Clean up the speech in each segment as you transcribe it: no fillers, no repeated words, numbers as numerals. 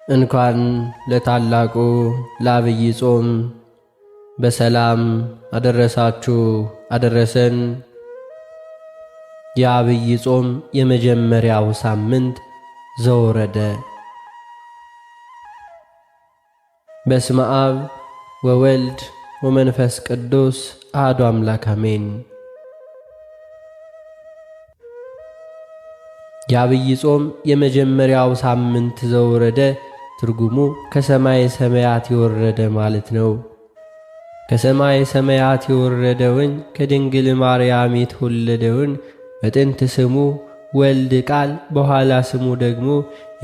እንኳን ለታላቁ ለዐቢይ ጾም በሰላም አደረሳችሁ አደረሰን። የዐቢይ ጾም የመጀመሪያው ሳምንት ዘወረደ። በስመ አብ ወወልድ ወመንፈስ ቅዱስ አሐዱ አምላክ አሜን። የዐቢይ ጾም የመጀመሪያው ሳምንት ዘወረደ ትርጉሙ ከሰማይ ሰማያት የወረደ ማለት ነው። ከሰማይ ሰማያት የወረደውን ከድንግል ማርያም የተወለደውን በጥንት ስሙ ወልድ ቃል በኋላ ስሙ ደግሞ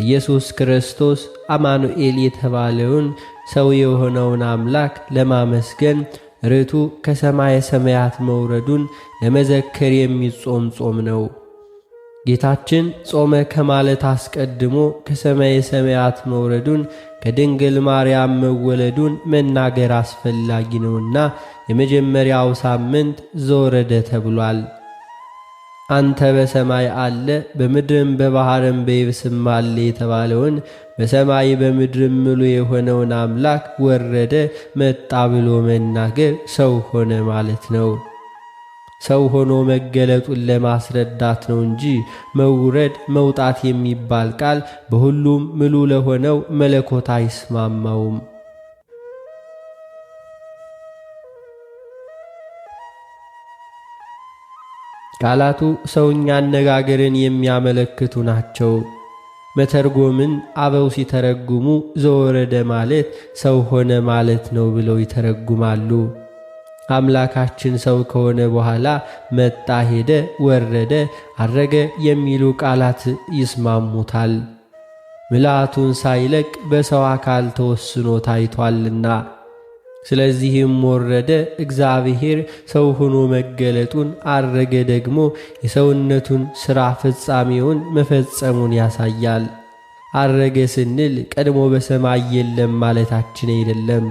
ኢየሱስ ክርስቶስ አማኑኤል የተባለውን ሰው የሆነውን አምላክ ለማመስገን ርቱ ከሰማይ ሰማያት መውረዱን ለመዘከር የሚጾም ጾም ነው። ጌታችን ጾመ ከማለት አስቀድሞ ከሰማይ ሰማያት መውረዱን ከድንግል ማርያም መወለዱን መናገር አስፈላጊ ነውና የመጀመሪያው ሳምንት ዘወረደ ተብሏል። አንተ በሰማይ አለ በምድርም በባሕርም በየብስም አለ የተባለውን በሰማይ በምድርም ምሉ የሆነውን አምላክ ወረደ መጣ ብሎ መናገር ሰው ሆነ ማለት ነው። ሰው ሆኖ መገለጡን ለማስረዳት ነው እንጂ መውረድ መውጣት የሚባል ቃል በሁሉም ምሉ ለሆነው መለኮት አይስማማውም። ቃላቱ ሰውኛ አነጋገርን የሚያመለክቱ ናቸው። መተርጎምን አበው ሲተረጉሙ ዘወረደ ማለት ሰው ሆነ ማለት ነው ብለው ይተረጉማሉ። አምላካችን ሰው ከሆነ በኋላ መጣ፣ ሄደ፣ ወረደ፣ አረገ የሚሉ ቃላት ይስማሙታል። ምልአቱን ሳይለቅ በሰው አካል ተወስኖ ታይቷልና። ስለዚህም ወረደ እግዚአብሔር ሰው ሆኖ መገለጡን፣ አረገ ደግሞ የሰውነቱን ሥራ ፍጻሜውን መፈጸሙን ያሳያል። አረገ ስንል ቀድሞ በሰማይ የለም ማለታችን አይደለም።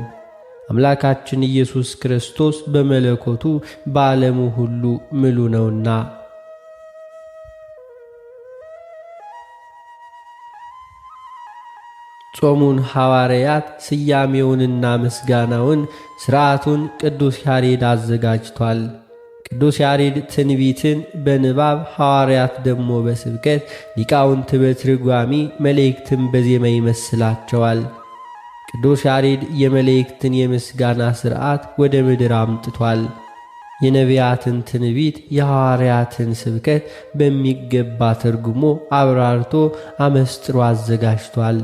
አምላካችን ኢየሱስ ክርስቶስ በመለኮቱ በዓለሙ ሁሉ ምሉ ነውና። ጾሙን ሐዋርያት ስያሜውንና ምስጋናውን ሥርዓቱን ቅዱስ ያሬድ አዘጋጅቷል። ቅዱስ ያሬድ ትንቢትን በንባብ ሐዋርያት ደግሞ በስብከት ሊቃውንት በትርጓሚ መላእክትን በዜማ ይመስላቸዋል። ቅዱስ ያሬድ የመላእክትን የምስጋና ሥርዓት ወደ ምድር አምጥቷል። የነቢያትን ትንቢት የሐዋርያትን ስብከት በሚገባ ተርጉሞ አብራርቶ አመስጥሮ አዘጋጅቷል።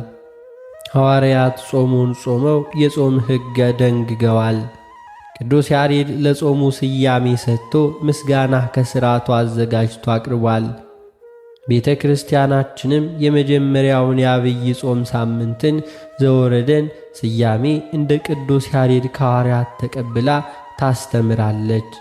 ሐዋርያት ጾሙን ጾመው የጾም ሕግ ደንግገዋል። ቅዱስ ያሬድ ለጾሙ ስያሜ ሰጥቶ ምስጋና ከሥርዓቱ አዘጋጅቶ አቅርቧል። ቤተ ክርስቲያናችንም የመጀመሪያውን የዐቢይ ጾም ሳምንትን ዘወረደን ስያሜ እንደ ቅዱስ ያሬድ ከሐዋርያት ተቀብላ ታስተምራለች።